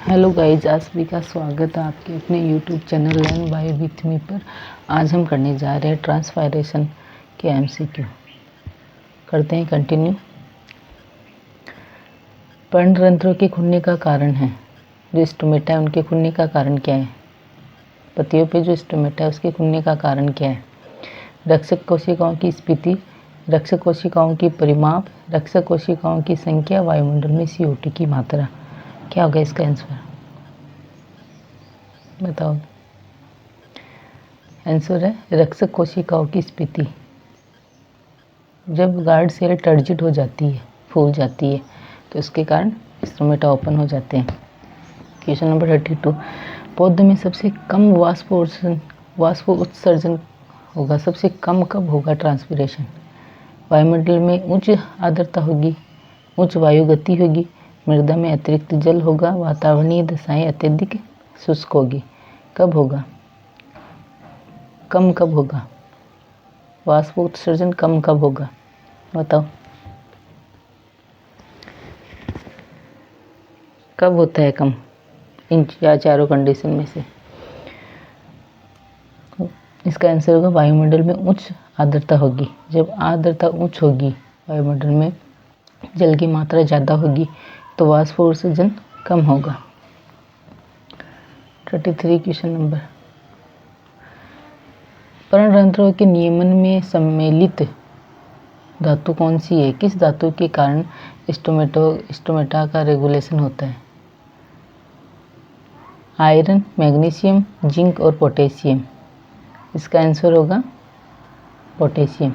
Hello guys, आप सभी का स्वागत है आपके अपने YouTube channel learn by with me पर। आज हम करने जा रहे हैं ट्रांसपायरेशन के एमसीक्यू। करते हैं कंटिन्यू। पर्णतंत्रों के खुलने का कारण है, जो स्टोमेटा है उनके खुलने का कारण क्या है? पत्तियों पे जो स्टोमेटा है उसके खुलने का कारण क्या है? रक्षक कोशिकाओं की स्थिति, रक्षक कोशिकाओं की परिमाप, रक्षक कोशिकाओं की संख्या, वायुमंडल में CO2 की मात्रा। क्या होगा इसका आंसर? बताओ। आंसर है रक्षक कोशिकाओं की स्थिति। जब गार्ड सेल टर्जिट हो जाती है, फूल जाती है, तो इसके कारण स्टोमेटा ओपन हो जाते हैं। Question number 32। पौधे में सबसे कम वाष्प उत्सर्जन होगा, सबसे कम कब होगा ट्रांसपिरेशन? वायुमंडल में उच्च आर्द्रता होगी, उच्च वायु गति होगी, मृदा में अतिरिक्त जल होगा, वातावरणीय दशाएं अत्यधिक शुष्क होगी। कब होगा? कम कब होगा? वाष्प उत्सर्जन कम कब होगा? बताओ। कब होता है कम इन चारों कंडीशन में से? इसका आंसर होगा वायुमंडल में उच्च आर्द्रता होगी। जब आर्द्रता उच्च होगी, वायुमंडल में जल की मात्रा ज़्यादा होगी, तो वाष्प उत्सर्जन कम होगा। 33 क्वेश्चन नंबर। पर्णतंत्रों के नियमन में सम्मिलित धातु कौन सी है? किस धातु के कारण स्टोमेटा का रेगुलेशन होता है? आयरन, मैग्नीशियम, जिंक और पोटेशियम। इसका आंसर होगा पोटेशियम।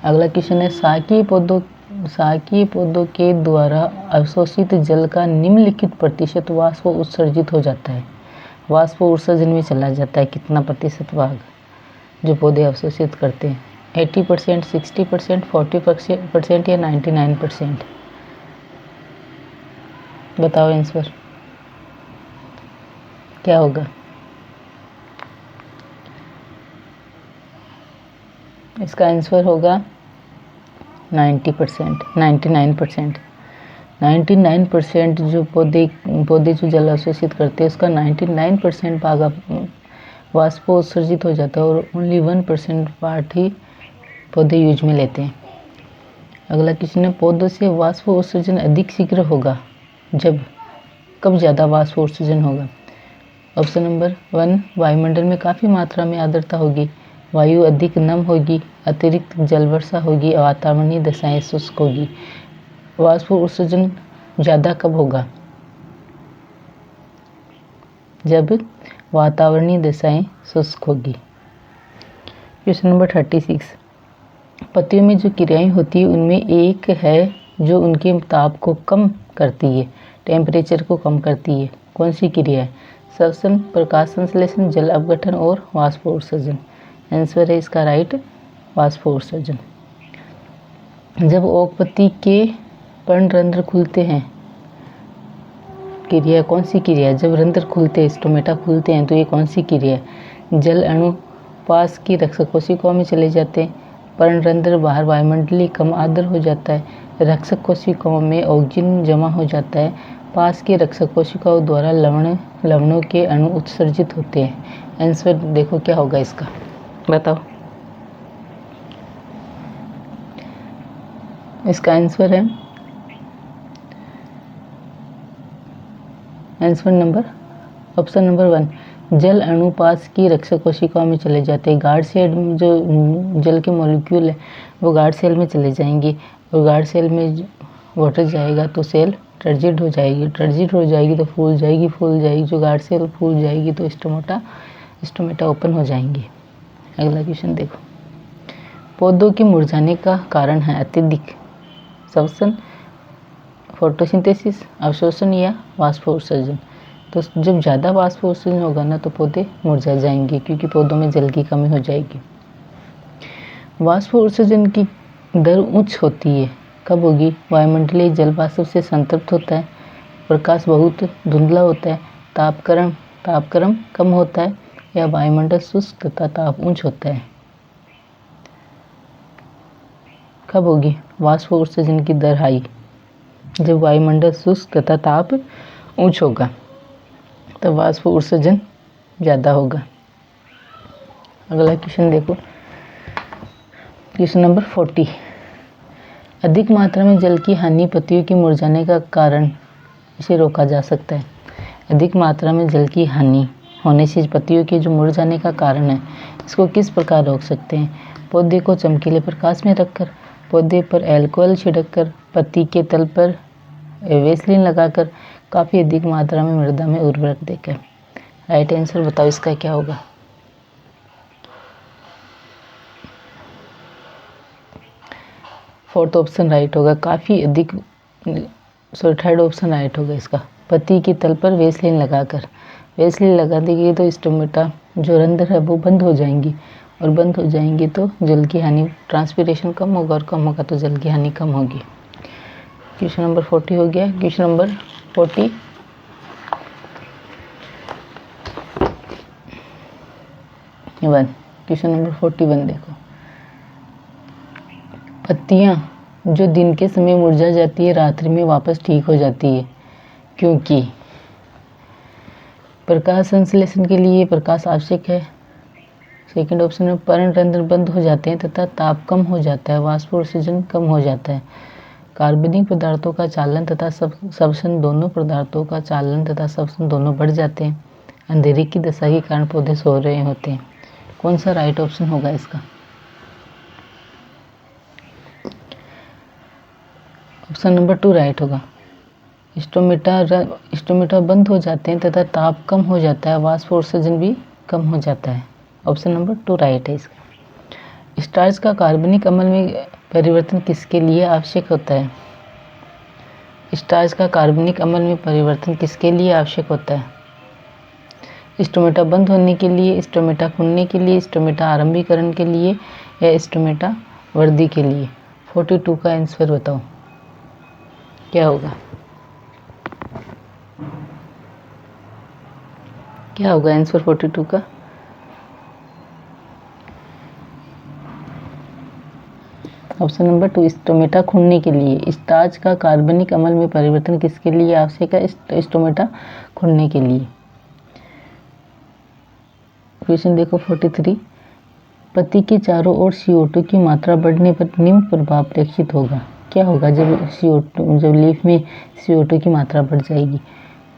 अगला क्वेश्चन है, शाकीय पौधों के द्वारा अवशोषित जल का निम्नलिखित प्रतिशत वाष्प उत्सर्जित हो जाता है। वाष्प उत्सर्जन में चला जाता है कितना प्रतिशत भाग जो पौधे अवशोषित करते हैं? 80%, 60%, 40% या 99%? बताओ आंसर क्या होगा? इसका आंसर होगा 90%, 99%। 99% जो पौधे जो जल अवशोषित करते हैं उसका 99% भाग वाष्प उत्सर्जित हो जाता है और ओनली 1% पार्ट ही पौधे यूज में लेते हैं। अगला क्वेश्चन है, पौधों से वाष्प उत्सर्जन अधिक शीघ्र होगा कब ज़्यादा वाष्प उत्सर्जन होगा? ऑप्शन नंबर 1, वायुमंडल में काफ़ी मात्रा में आर्द्रता होगी, वायु अधिक नम होगी, अतिरिक्त जल वर्षा होगी, वातावरणीय दशाएं शुष्क होगी। वाष्प उत्सर्जन ज़्यादा कब होगा? जब वातावरणीय दशाएं शुष्क होगी। Question number 36। पत्तियों में जो क्रियाएं होती है उनमें एक है जो उनके ताप को कम करती है, टेम्परेचर को कम करती है। कौन सी क्रिया है? श्वसन, प्रकाश संश्लेषण, जल अपघटन और वाष्प उत्सर्जन। आंसर है इसका राइट, वाष्प उत्सर्जन। जब ओक पत्ती के पर्णरंध्र खुलते हैं, क्रिया कौन सी क्रिया है? जब रंध्र खुलते हैं, स्टोमेटा खुलते हैं, तो ये कौन सी क्रिया है? जल अणु पास की रक्षक कोशिकाओं में चले जाते हैं, पर्णरंध्र बाहर वायुमंडलीय कम आर्द्र हो जाता है, रक्षक कोशिकाओं में ऑक्सीजन जमा हो जाता है, पास की रक्षक कोशिकाओं द्वारा लवणों के अणु उत्सर्जित होते हैं। आंसर देखो क्या होगा इसका, बताओ। इसका आंसर है ऑप्शन नंबर 1, जल अणु पास की रक्षक कोशिकाओं में चले जाते हैं। गार्ड सेल में जो जल के मॉलिक्यूल है वो गार्ड सेल में चले जाएंगे और गार्ड सेल में वाटर जाएगा तो सेल टर्जिट हो जाएगी तो फूल जाएगी जो गार्ड सेल फूल जाएगी तो स्टोमेटा ओपन हो जाएंगे। अगला क्वेश्चन देखो। पौधों के मुरझाने का कारण है अत्यधिक श्वसन, फोटोसिंथेसिस, अवशोषण या वाष्प उत्सर्जन। तो जब ज़्यादा वाष्प उत्सर्जन होगा ना तो पौधे मुरझा जाएंगे क्योंकि पौधों में जल की कमी हो जाएगी। वाष्प उत्सर्जन की दर उच्च होती है कब होगी? वायुमंडलीय जल वाष्प से संतृप्त होता है, प्रकाश बहुत धुंधला होता है, तापक्रम कम होता है या वायुमंडल शुष्क तथा ताप उच्च होता है। कब होगी वाष्प उत्सर्जन की दर हाई? जब वायुमंडल शुष्क तथा ताप उच्च होगा। तो वाष्प उत्सर्जन ज़्यादा होगा। अगला क्वेश्चन देखो, क्वेश्चन नंबर 40। अधिक मात्रा में जल की हानि पत्तियों के मुरझाने का कारण, इसे रोका जा सकता है। अधिक मात्रा में जल की हानि होने से पत्तियों के जो मुरझाने का कारण है, इसको किस प्रकार रोक सकते हैं? पौधे को चमकीले प्रकाश में रखकर, पौधे पर अल्कोहल छिड़ककर, पत्ती के तल पर वेसलिन लगाकर, काफ़ी अधिक मात्रा में मृदा में उर्वरक देकर। राइट आंसर बताओ इसका क्या होगा? फोर्थ ऑप्शन राइट होगा, काफ़ी अधिक, थर्ड ऑप्शन राइट होगा इसका। पत्ती के तल पर वेसलिन लगाकर, वेसलिन लगा देंगे तो स्टोमेटा जो रंध्र है वो बंद हो जाएंगी, और बंद हो जाएंगी तो जल की हानि, ट्रांसपीरेशन कम होगा, और कम होगा तो जल की हानि कम होगी। क्वेश्चन नंबर 40 हो गया। क्वेश्चन नंबर 41, क्वेश्चन नंबर 41 देखो। पत्तियां जो दिन के समय मुरझा जाती है, रात्रि में वापस ठीक हो जाती है, क्योंकि प्रकाश संश्लेषण के लिए प्रकाश आवश्यक है। सेकंड ऑप्शन में पर्णरंध्र बंद हो जाते हैं तथा ताप कम हो जाता है, वाष्प उत्सर्जन कम हो जाता है। कार्बनिक पदार्थों का चालन तथा श्वसन दोनों, पदार्थों का चालन तथा श्वसन दोनों बढ़ जाते हैं। अंधेरे की दशा के कारण पौधे सो रहे होते हैं। कौन सा राइट ऑप्शन होगा इसका? ऑप्शन नंबर 2 राइट होगा। स्टोमेटा बंद हो जाते हैं तथा ताप कम हो जाता है, वाष्प उत्सर्जन भी कम हो जाता है। ऑप्शन नंबर 2 राइट है इसका। स्टार्च का कार्बनिक अम्ल में परिवर्तन किसके लिए आवश्यक होता है? स्टार्च का कार्बनिक अम्ल में परिवर्तन किसके लिए आवश्यक होता है? स्टोमेटा बंद होने के लिए, स्टोमेटा खुलने के लिए, स्टोमेटा आरंभीकरण के लिए, या स्टोमेटा वृद्धि के लिए? 42 का आंसर बताओ क्या होगा? क्या होगा आंसर 42 का? ऑप्शन नंबर 2 स्टोमेटा खुलने के लिए। स्टार्च का कार्बनिक अम्ल में परिवर्तन किसके लिए आवश्यक है? स्टोमेटा खुलने के लिए। क्वेश्चन देखो 43। पत्ती के चारों ओर CO2 की मात्रा बढ़ने पर निम्न प्रभाव प्रेक्षित होगा। क्या होगा जब लीफ में CO2 की मात्रा बढ़ जाएगी?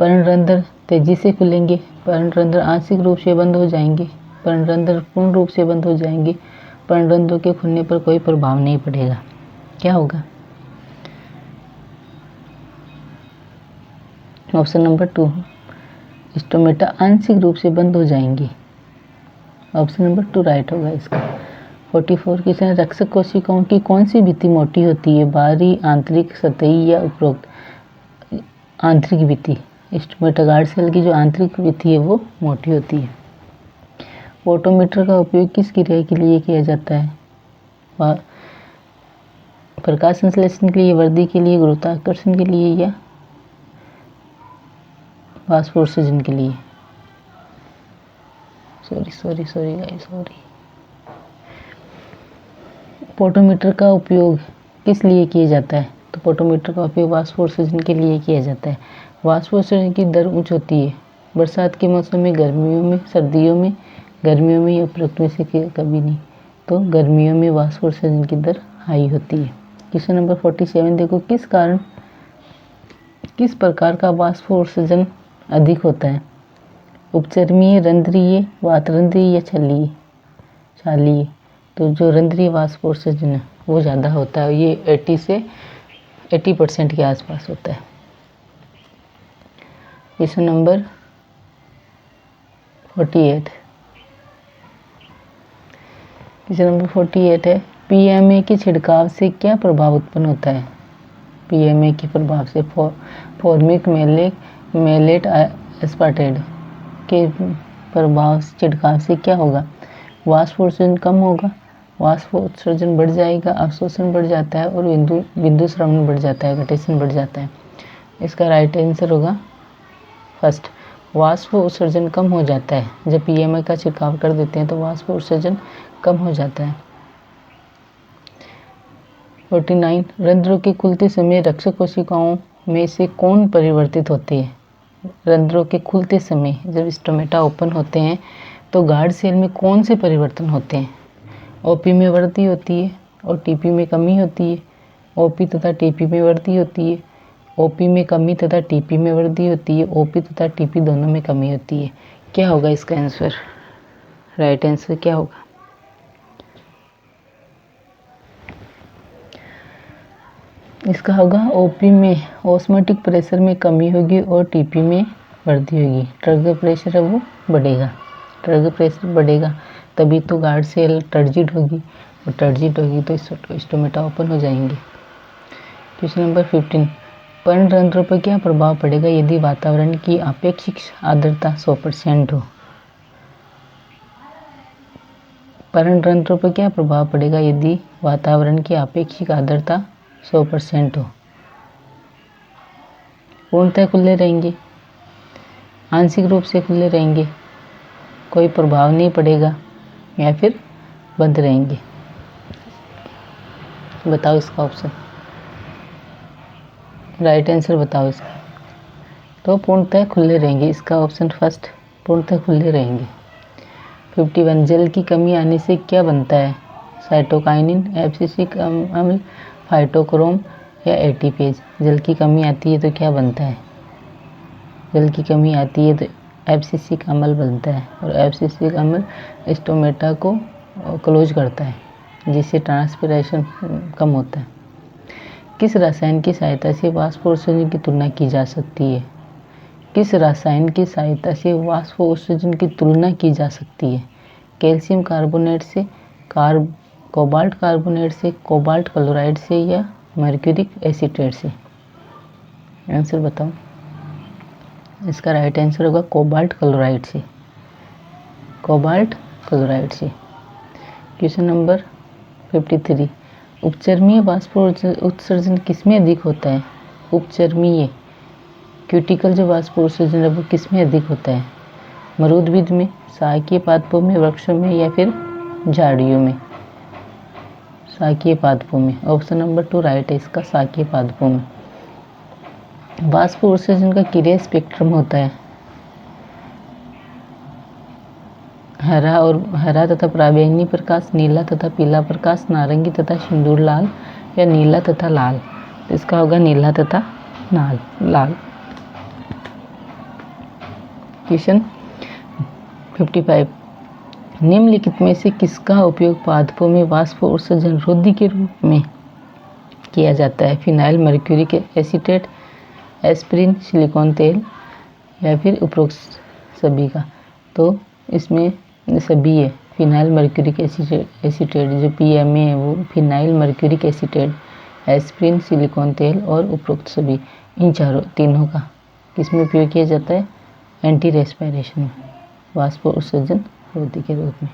पर्णरंध्र तेजी से खुलेंगे, पर्णरंध्र आंशिक रूप से बंद हो जाएंगे, पर्णरंध्र पूर्ण रूप से बंद हो जाएंगे, पर्णरंध्रों के खुलने पर कोई प्रभाव नहीं पड़ेगा। क्या होगा? ऑप्शन नंबर 2 स्टोमेटा आंशिक रूप से बंद हो जाएंगी। ऑप्शन नंबर 2 राइट होगा इसका। 44 क्वेश्चन, रक्षक कोशिकाओं की कौन सी भित्ति मोटी होती है? बाहरी, आंतरिक, सतही या उपरोक्त? आंतरिक भित्ति। स्टोमेटा गार्ड सेल की जो आंतरिक भित्ति है वो मोटी होती है। फोटोमीटर का उपयोग किस क्रिया के लिए किया जाता है? प्रकाश संश्लेषण के लिए, वृद्धि के लिए, गुरुत्वाकर्षण के लिए, या वाष्प उत्सर्जन के लिए? सॉरी। फोटोमीटर का उपयोग किस लिए किया जाता है? तो फोटोमीटर का उपयोग वाष्प उत्सर्जन के लिए किया जाता है। वाष्प उत्सर्जन की दर उच्च होती है बरसात के मौसम में, गर्मियों में, सर्दियों में, गर्मियों में या उपरोक्त में से कभी नहीं। तो गर्मियों में वाष्प उत्सर्जन की दर हाई होती है। क्वेश्चन नंबर 47 देखो, किस प्रकार का वाष्प उत्सर्जन अधिक होता है? उपचर्मीय, रंध्रीय, वातरंध्रीय या छालीय? तो जो रंध्रीय वाष्प उत्सर्जन है वो ज़्यादा होता है, ये 80 से 80% के आसपास होता है। क्वेश्चन नंबर 48, क्वेश्चन नंबर 48 है, PMA के छिड़काव से क्या प्रभाव उत्पन्न होता है? PMA के प्रभाव से फॉर्मिक मैलेट एस्पार्टेट के प्रभाव से, छिड़काव से क्या होगा? वाष्प उत्सर्जन कम होगा, वाष्प उत्सर्जन बढ़ जाएगा, अवशोषण बढ़ जाता है, और बिंदु श्रवण बढ़ जाता है, घटेशन बढ़ जाता है। इसका राइट आंसर होगा फर्स्ट, वाष्प उत्सर्जन कम हो जाता है। जब PMA का छिड़काव कर देते हैं तो वाष्प उत्सर्जन कम हो जाता है। 49 रंध्रों के खुलते समय रक्षक कोशिकाओं में से कौन परिवर्तित होती है? रंध्रों के खुलते समय जब स्टोमेटा ओपन होते हैं तो गार्ड सेल में कौन से परिवर्तन होते हैं? ओपी में वृद्धि होती है और टीपी में कमी होती है। ओपी तथा टीपी में वृद्धि होती है। ओपी में कमी तथा टीपी में वृद्धि होती है। ओपी तथा टीपी दोनों में कमी होती है। क्या होगा इसका आंसर? राइट आंसर क्या होगा? इसका होगा ओपी में ऑस्मोटिक प्रेशर में कमी होगी और टीपी में वृद्धि होगी। टर्गर प्रेशर है वो बढ़ेगा। टर्गर प्रेशर बढ़ेगा तभी तो गार्ड सेल टर्जिड होगी और टर्जिड होगी तो स्टोमेटा ओपन हो जाएंगे। क्वेश्चन नंबर 15, पर्णरंध्रों पर क्या प्रभाव पड़ेगा यदि वातावरण की आपेक्षिक आर्द्रता 100% हो? पर्णरंध्रों पर क्या प्रभाव पड़ेगा यदि वातावरण की आपेक्षिक आर्द्रता 100% हो? पूर्णतः खुले रहेंगे, आंशिक रूप से खुले रहेंगे, कोई प्रभाव नहीं पड़ेगा या फिर बंद रहेंगे? बताओ इसका ऑप्शन। राइट आंसर बताओ इसका। तो पूर्णतः खुले रहेंगे, इसका ऑप्शन फर्स्ट, पूर्णतः खुले रहेंगे। 51, जल की कमी आने से क्या बनता है? साइटोकाइनिन, एब्सिसिक अम्ल, फाइटोक्रोम या एटीपेज? जल की कमी आती है तो क्या बनता है? जल की कमी आती है तो एब्सिसिक अम्ल बनता है और एब्सिसिक अम्ल स्टोमेटा को क्लोज करता है जिससे ट्रांसपिरेशन कम होता है। किस रसायन की सहायता से वाष्पोत्सर्जन की तुलना की जा सकती है? किस रसायन की सहायता से वाष्पोत्सर्जन की तुलना की जा सकती है? कैल्शियम कार्बोनेट से, कोबाल्ट कार्बोनेट से, कोबाल्ट क्लोराइड से या मर्क्यूरिक एसीटेट से? आंसर बताओ। इसका राइट आंसर होगा कोबाल्ट क्लोराइड से। कोबाल्ट क्लोराइड से। क्वेश्चन नंबर 53, उपचर्मीय वाष्पोत्सर्जन किसमें अधिक होता है? उपचर्मीय क्यूटिकल जो वाष्पोत्सर्जन है वो किसमें अधिक होता है? मरुद्भिद में, शाकीय पादपों में, वृक्षों में या फिर झाड़ियों में? शाकीय पादपों में। ऑप्शन नंबर 2 राइट है इसका, शाकीय पादपों में। वाष्पोत्सर्जन का क्रिया स्पेक्ट्रम होता है हरा तथा प्राबैंगनी प्रकाश, नीला तथा पीला प्रकाश, नारंगी तथा सिंदूर लाल या नीला तथा लाल? तो इसका होगा नीला तथा लाल। क्वेश्चन 55, निम्नलिखित में से किसका उपयोग पादपों में वाष्पोत्सर्जन रोधी के रूप में किया जाता है? Phenyl mercuric acetate, aspirin, silicon तेल या फिर उपरोक्त सभी का? तो इसमें सभी है। फिनाइल मर्क्यूरिक एसीटेट जो PMA है वो phenyl mercuric acetate, aspirin, silicon तेल और उपरोक्त सभी, इन तीनों का किसमें उपयोग किया जाता है? एंटी रेस्पिरेशन में, वाष्पोत्सर्जन रोधी के रूप में।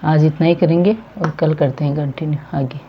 आज इतना ही करेंगे और कल करते हैं कंटिन्यू आगे।